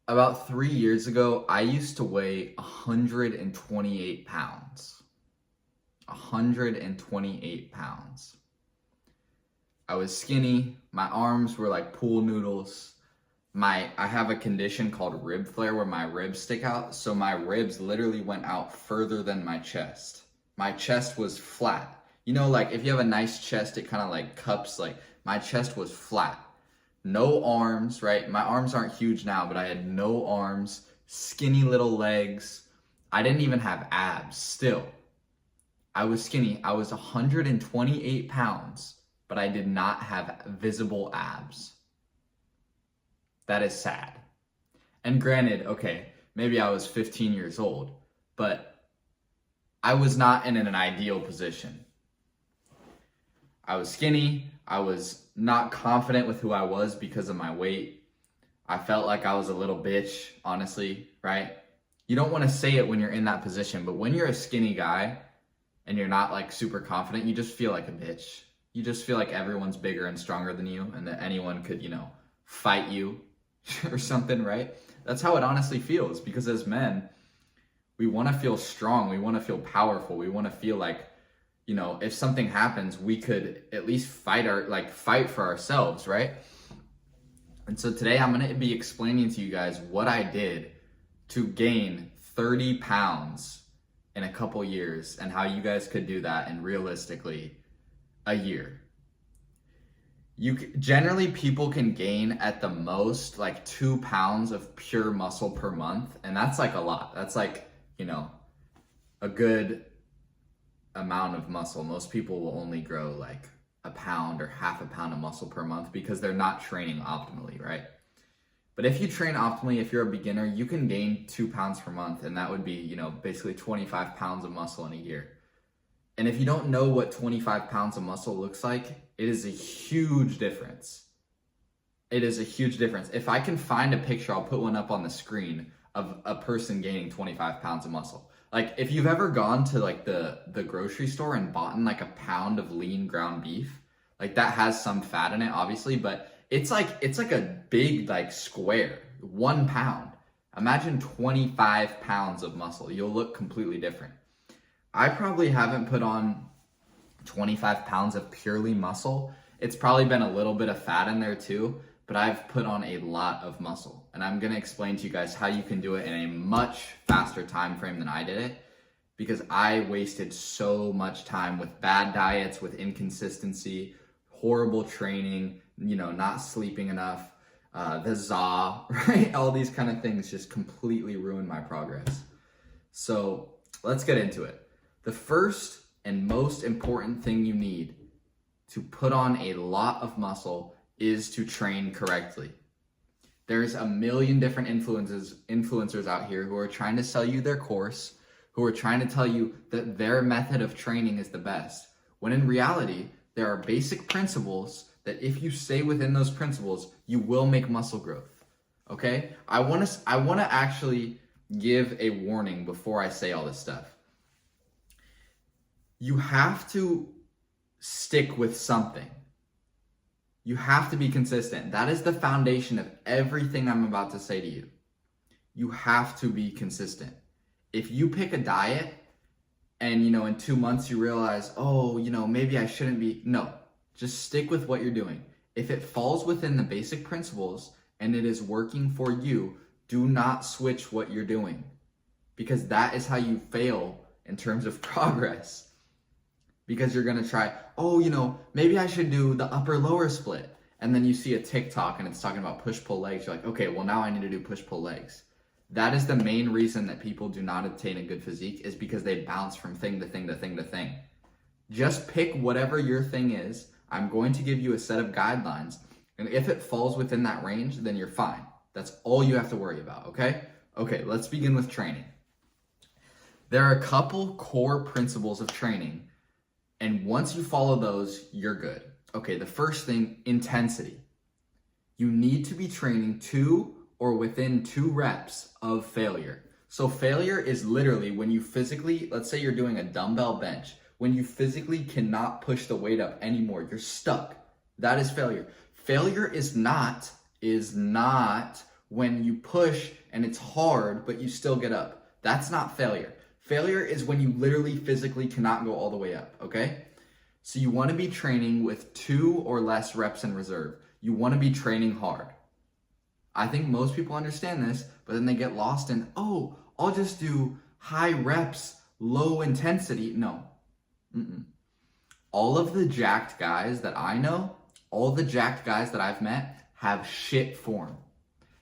About 3 years ago, I used to weigh 128 pounds. 128 pounds. I was skinny. My arms were like pool noodles. I have a condition called rib flare where my ribs stick out. So my ribs literally went out further than my chest. My chest was flat. You know, like if you have a nice chest, it kind of like cups, like my chest was flat. No arms, right? My arms aren't huge now, but I had no arms, skinny little legs. I didn't even have abs still. I was skinny. I was 128 pounds, but I did not have visible abs. That is sad. And granted, okay, maybe I was 15 years old, but I was not in an ideal position. I was skinny. I was not confident with who I was because of my weight. I felt like I was a little bitch, honestly, right? You don't want to say it when you're in that position, but when you're a skinny guy and you're not like super confident, you just feel like a bitch. You just feel like everyone's bigger and stronger than you and that anyone could, fight you or something, right? That's how it honestly feels, because as men, we want to feel strong. We want to feel powerful. We want to feel like, if something happens, we could at least fight for ourselves, right? And so today I'm going to be explaining to you guys what I did to gain 30 pounds in a couple years and how you guys could do that in realistically a year. Generally, people can gain at the most like 2 pounds of pure muscle per month. And that's like a lot. That's like, a good amount of muscle. Most people will only grow like a pound or half a pound of muscle per month because they're not training optimally, right? But if you train optimally, if you're a beginner, you can gain 2 pounds per month, and that would be, basically 25 pounds of muscle in a year. And if you don't know what 25 pounds of muscle looks like, it is a huge difference. It is a huge difference. If I can find a picture, I'll put one up on the screen of a person gaining 25 pounds of muscle. Like if you've ever gone to like the grocery store and bought like a pound of lean ground beef, like that has some fat in it, obviously, but it's like a big like square, 1 pound. Imagine 25 pounds of muscle. You'll look completely different. I probably haven't put on 25 pounds of purely muscle. It's probably been a little bit of fat in there too, but I've put on a lot of muscle. And I'm gonna explain to you guys how you can do it in a much faster time frame than I did it, because I wasted so much time with bad diets, with inconsistency, horrible training, not sleeping enough, the ZA, right? All these kind of things just completely ruined my progress. So let's get into it. The first and most important thing you need to put on a lot of muscle is to train correctly. There's a million different influencers out here who are trying to sell you their course, who are trying to tell you that their method of training is the best, when in reality, there are basic principles that if you stay within those principles, you will make muscle growth, okay? I want to actually give a warning before I say all this stuff. You have to stick with something. You have to be consistent. That is the foundation of everything I'm about to say to you. You have to be consistent. If you pick a diet and, in 2 months you realize, maybe I shouldn't be, no, just stick with what you're doing. If it falls within the basic principles and it is working for you, do not switch what you're doing, because that is how you fail in terms of progress. Because you're gonna try, maybe I should do the upper lower split. And then you see a TikTok and it's talking about push-pull legs. You're like, okay, well now I need to do push-pull legs. That is the main reason that people do not attain a good physique, is because they bounce from thing to thing to thing to thing. Just pick whatever your thing is. I'm going to give you a set of guidelines. And if it falls within that range, then you're fine. That's all you have to worry about, okay? Okay, let's begin with training. There are a couple core principles of training, and once you follow those, you're good. Okay, the first thing, intensity. You need to be training 2 or within 2 reps of failure. So failure is literally when you physically, let's say you're doing a dumbbell bench, when you physically cannot push the weight up anymore, you're stuck. That is failure. Failure is not when you push and it's hard, but you still get up. That's not failure. Failure is when you literally physically cannot go all the way up, okay? So you want to be training with 2 or less reps in reserve. You want to be training hard. I think most people understand this, but then they get lost in, oh, I'll just do high reps, low intensity. No. All of the jacked guys that I know, all the jacked guys that I've met have shit form.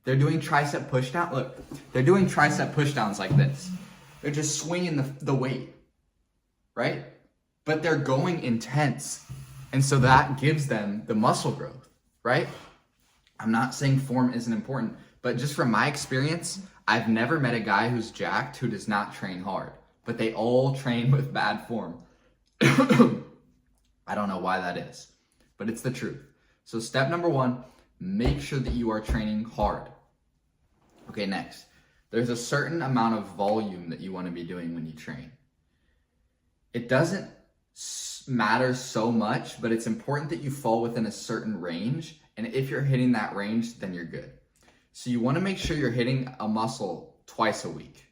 They're doing tricep pushdown. Look, they're doing tricep pushdowns like this. They're just swinging the weight, right? But they're going intense. And so that gives them the muscle growth, right? I'm not saying form isn't important, but just from my experience, I've never met a guy who's jacked who does not train hard, but they all train with bad form. I don't know why that is, but it's the truth. So step number 1, make sure that you are training hard. Okay, next. There's a certain amount of volume that you want to be doing when you train. It doesn't matter so much, but it's important that you fall within a certain range. And if you're hitting that range, then you're good. So you want to make sure you're hitting a muscle twice a week.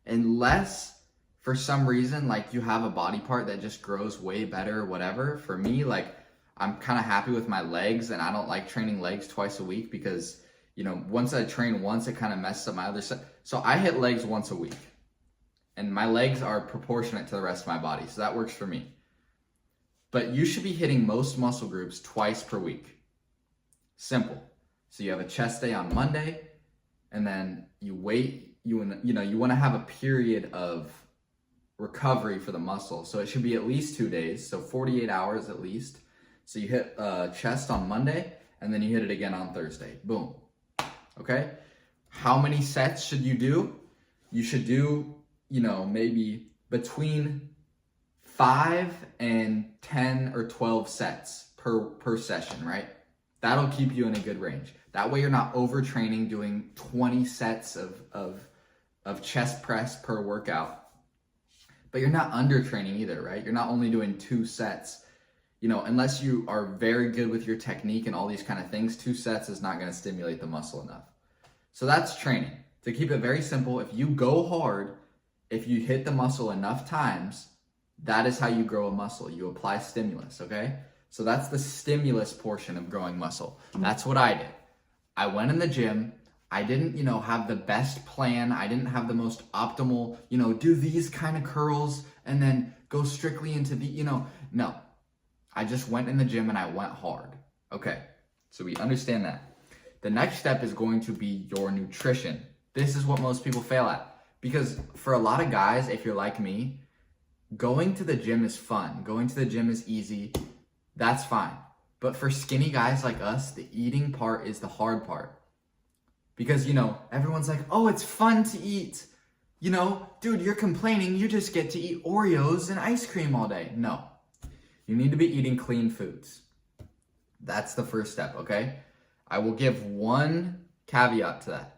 Unless for some reason, like you have a body part that just grows way better or whatever. For me, like I'm kind of happy with my legs and I don't like training legs twice a week because, you know, once I train once, it kind of messes up my other side. So I hit legs once a week and my legs are proportionate to the rest of my body. So that works for me. But you should be hitting most muscle groups twice per week. Simple. So you have a chest day on Monday and then you wait, you want to have a period of recovery for the muscle. So it should be at least 2 days. So 48 hours at least. So you hit chest on Monday and then you hit it again on Thursday. Boom. Okay. How many sets should you do? You should do, maybe between 5 and 10 or 12 sets per session, right? That'll keep you in a good range. That way you're not overtraining doing 20 sets of chest press per workout. But you're not undertraining either, right? You're not only doing 2 sets. Unless you are very good with your technique and all these kind of things, 2 sets is not going to stimulate the muscle enough. So that's training. To keep it very simple, if you go hard, if you hit the muscle enough times, that is how you grow a muscle. You apply stimulus, okay? So that's the stimulus portion of growing muscle. That's what I did. I went in the gym. I didn't, have the best plan. I didn't have the most optimal, do these kind of curls and then go strictly into the, no. I just went in the gym and I went hard. Okay, so we understand that. The next step is going to be your nutrition. This is what most people fail at. Because for a lot of guys, if you're like me, going to the gym is fun. Going to the gym is easy. That's fine. But for skinny guys like us, the eating part is the hard part. Because, everyone's like, oh, it's fun to eat. Dude, you're complaining. You just get to eat Oreos and ice cream all day. No. You need to be eating clean foods. That's the first step, okay? I will give one caveat to that.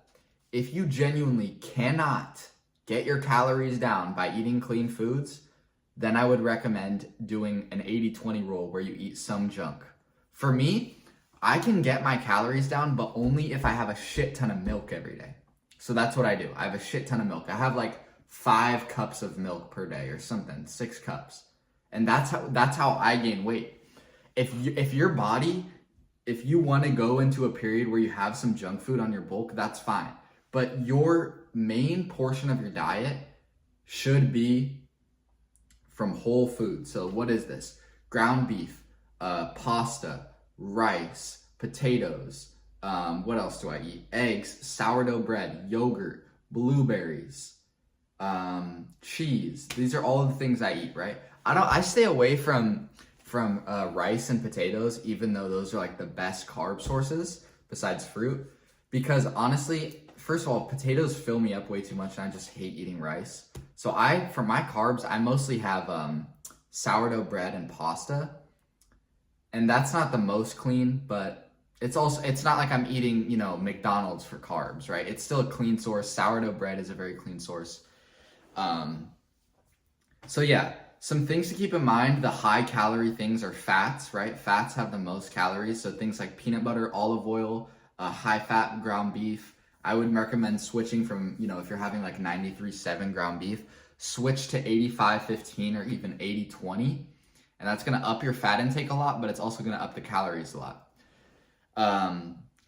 If you genuinely cannot get your calories down by eating clean foods, then I would recommend doing an 80-20 rule where you eat some junk. For me, I can get my calories down, but only if I have a shit ton of milk every day. So that's what I do. I have a shit ton of milk. I have like 5 cups of milk per day or something, 6 cups. And that's how I gain weight. If your body, if you want to go into a period where you have some junk food on your bulk, that's fine. But your main portion of your diet should be from whole foods. So what is this? Ground beef, pasta, rice, potatoes. What else do I eat? Eggs, sourdough bread, yogurt, blueberries, cheese. These are all the things I eat, right? I stay away from rice and potatoes, even though those are like the best carb sources besides fruit. Because honestly, first of all, potatoes fill me up way too much and I just hate eating rice. So for my carbs, I mostly have sourdough bread and pasta. And that's not the most clean, but it's not like I'm eating, McDonald's for carbs, right? It's still a clean source. Sourdough bread is a very clean source. So yeah, some things to keep in mind. The high calorie things are fats, right? Fats have the most calories. So things like peanut butter, olive oil, high fat ground beef, I would recommend switching from, if you're having like 93.7 ground beef, switch to 85.15 or even 80.20. And that's going to up your fat intake a lot, but it's also going to up the calories a lot.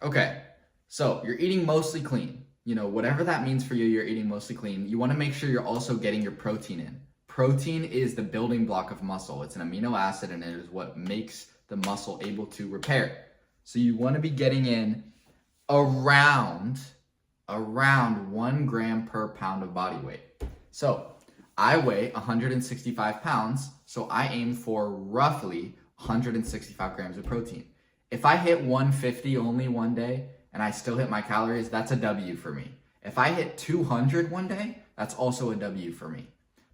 Okay, so you're eating mostly clean. Whatever that means for you, you're eating mostly clean. You want to make sure you're also getting your protein in. Protein is the building block of muscle. It's an amino acid, and it is what makes the muscle able to repair. So you want to be getting in around 1 gram per pound of body weight. So I weigh 165 pounds, so I aim for roughly 165 grams of protein. If I hit 150 only one day and I still hit my calories, that's a W for me. If I hit 200 one day, that's also a W for me.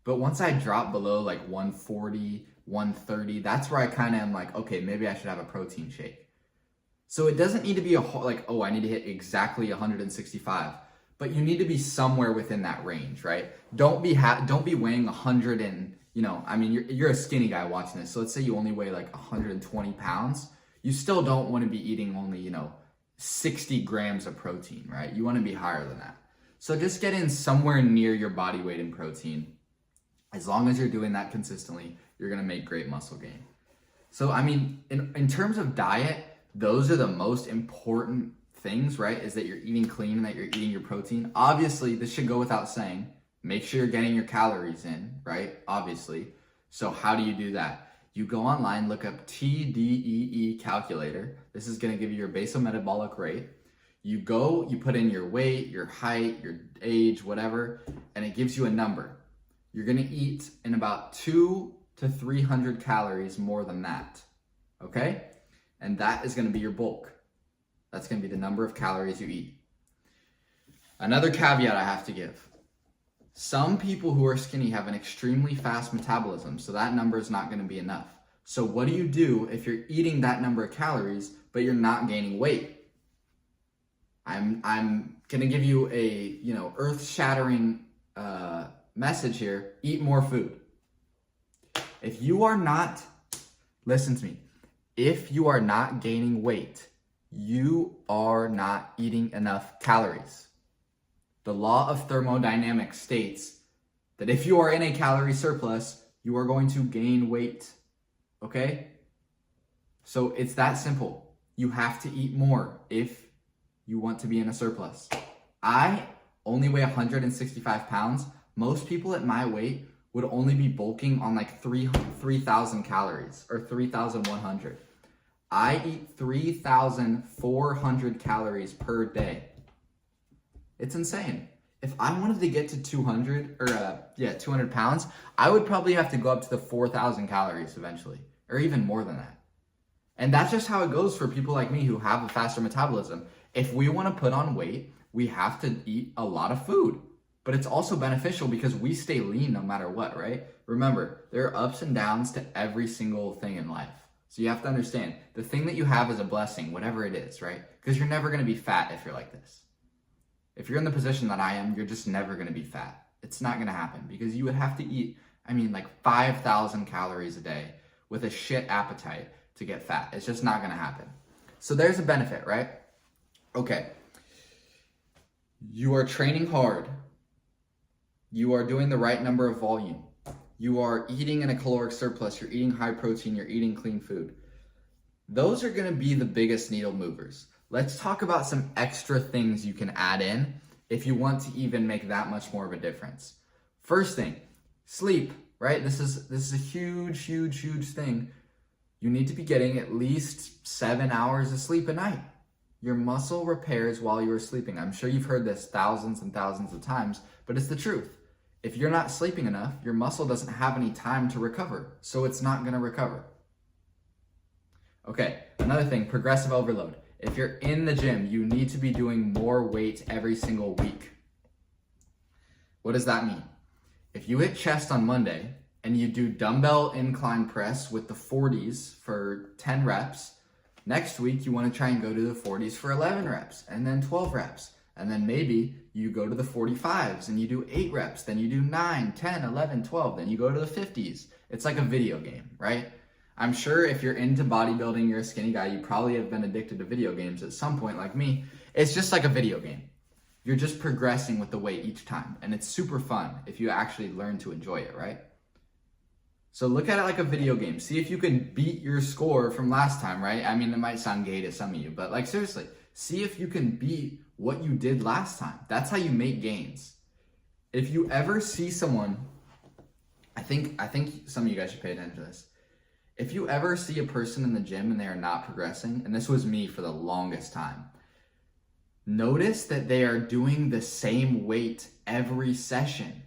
But once I drop below like 140, 130, that's where I kind of am like, okay, maybe I should have a protein shake. So it doesn't need to be I need to hit exactly 165, but you need to be somewhere within that range, right? Don't be weighing 100 and, you're a skinny guy watching this. So let's say you only weigh like 120 pounds. You still don't want to be eating only, 60 grams of protein, right? You want to be higher than that. So just get in somewhere near your body weight in protein. As long as you're doing that consistently, you're going to make great muscle gain. So, in terms of diet, those are the most important things, right? Is that you're eating clean and that you're eating your protein. Obviously, this should go without saying. Make sure you're getting your calories in, right? Obviously. So how do you do that? You go online, look up TDEE calculator. This is going to give you your basal metabolic rate. You put in your weight, your height, your age, whatever, and it gives you a number. You're going to eat in about 200 to 300 calories more than that, okay? And that is going to be your bulk. That's going to be the number of calories you eat. Another caveat I have to give. Some people who are skinny have an extremely fast metabolism, so that number is not going to be enough. So what do you do if you're eating that number of calories, but you're not gaining weight? I'm going to give you a, earth-shattering message here. Eat more food. If you are not, listen to me, if you are not gaining weight, you are not eating enough calories. The law of thermodynamics states that if you are in a calorie surplus, you are going to gain weight, okay? So it's that simple. You have to eat more if you want to be in a surplus. I only weigh 165 pounds. Most people at my weight would only be bulking on like 3,000 calories or 3,100. I eat 3,400 calories per day. It's insane. If I wanted to get to 200 pounds, I would probably have to go up to the 4,000 calories eventually, or even more than that. And that's just how it goes for people like me who have a faster metabolism. If we want to put on weight, we have to eat a lot of food. But it's also beneficial because we stay lean no matter what, right? Remember, there are ups and downs to every single thing in life. So you have to understand, the thing that you have is a blessing, whatever it is, right? Because you're never going to be fat if you're like this. If you're in the position that I am, you're just never going to be fat. It's not going to happen because you would have to eat, like 5,000 calories a day with a shit appetite to get fat. It's just not going to happen. So there's a benefit, right? Okay. You are training hard. You are doing the right number of volume. You are eating in a caloric surplus. You're eating high protein. You're eating clean food. Those are going to be the biggest needle movers. Let's talk about some extra things you can add in if you want to even make that much more of a difference. First thing, sleep, right? This is a huge, huge, huge thing. You need to be getting at least 7 hours of sleep a night. Your muscle repairs while you're sleeping. I'm sure you've heard this thousands and thousands of times, but it's the truth. If you're not sleeping enough, your muscle doesn't have any time to recover, so it's not going to recover. Okay, another thing, progressive overload. If you're in the gym, you need to be doing more weight every single week. What does that mean? If you hit chest on Monday and you do dumbbell incline press with the 40s for 10 reps, next week you want to try and go to the 40s for 11 reps and then 12 reps. And then maybe you go to the 45s and you do 8 reps, then you do 9, 10, 11, 12, then you go to the 50s. It's like a video game, right? I'm sure if you're into bodybuilding, you're a skinny guy, you probably have been addicted to video games at some point like me. It's just like a video game. You're just progressing with the weight each time. And it's super fun if you actually learn to enjoy it, right? So look at it like a video game. See if you can beat your score from last time, right? I mean, it might sound gay to some of you, but like seriously, see if you can beat what you did last time. That's how you make gains. If you ever see someone, I think some of you guys should pay attention to this. If you ever see a person in the gym and they are not progressing, and this was me for the longest time, notice that they are doing the same weight every session.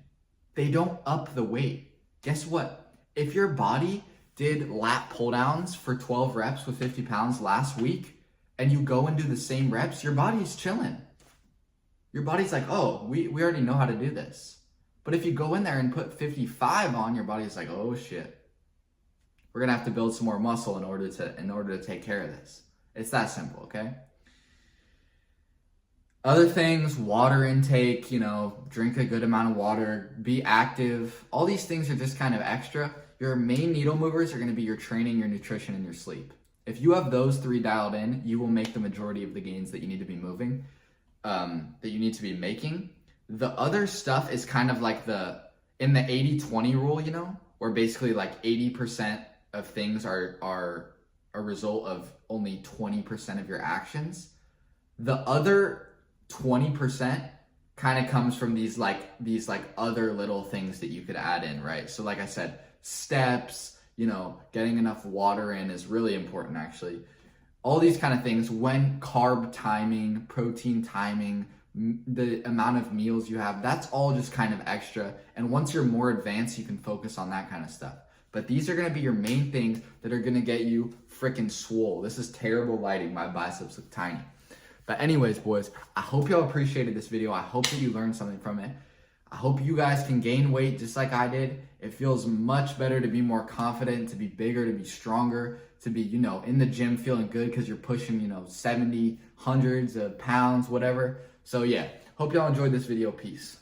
They don't up the weight. Guess what? If your body did lat pull downs for 12 reps with 50 pounds last week, and you go and do the same reps, your body's chilling. Your body's like, oh, we already know how to do this. But if you go in there and put 55 on, your body's like, oh shit. We're gonna have to build some more muscle in order to take care of this. It's that simple, okay? Other things, water intake, drink a good amount of water, be active. All these things are just kind of extra. Your main needle movers are gonna be your training, your nutrition, and your sleep. If you have those 3 dialed in, you will make the majority of the gains that you need to be moving, that you need to be making. The other stuff is kind of like in the 80-20 rule, where basically like 80% of things are a result of only 20% of your actions. The other 20% kind of comes from these other little things that you could add in, right? So like I said, steps, getting enough water in is really important actually. All these kind of things, when carb timing, protein timing, the amount of meals you have, that's all just kind of extra. And once you're more advanced, you can focus on that kind of stuff. But these are gonna be your main things that are gonna get you freaking swole. This is terrible lighting, my biceps look tiny. But anyways, boys, I hope y'all appreciated this video. I hope that you learned something from it. I hope you guys can gain weight just like I did. It feels much better to be more confident, to be bigger, to be stronger, to be, in the gym feeling good because you're pushing, 70, hundreds of pounds, whatever. So yeah, hope y'all enjoyed this video. Peace.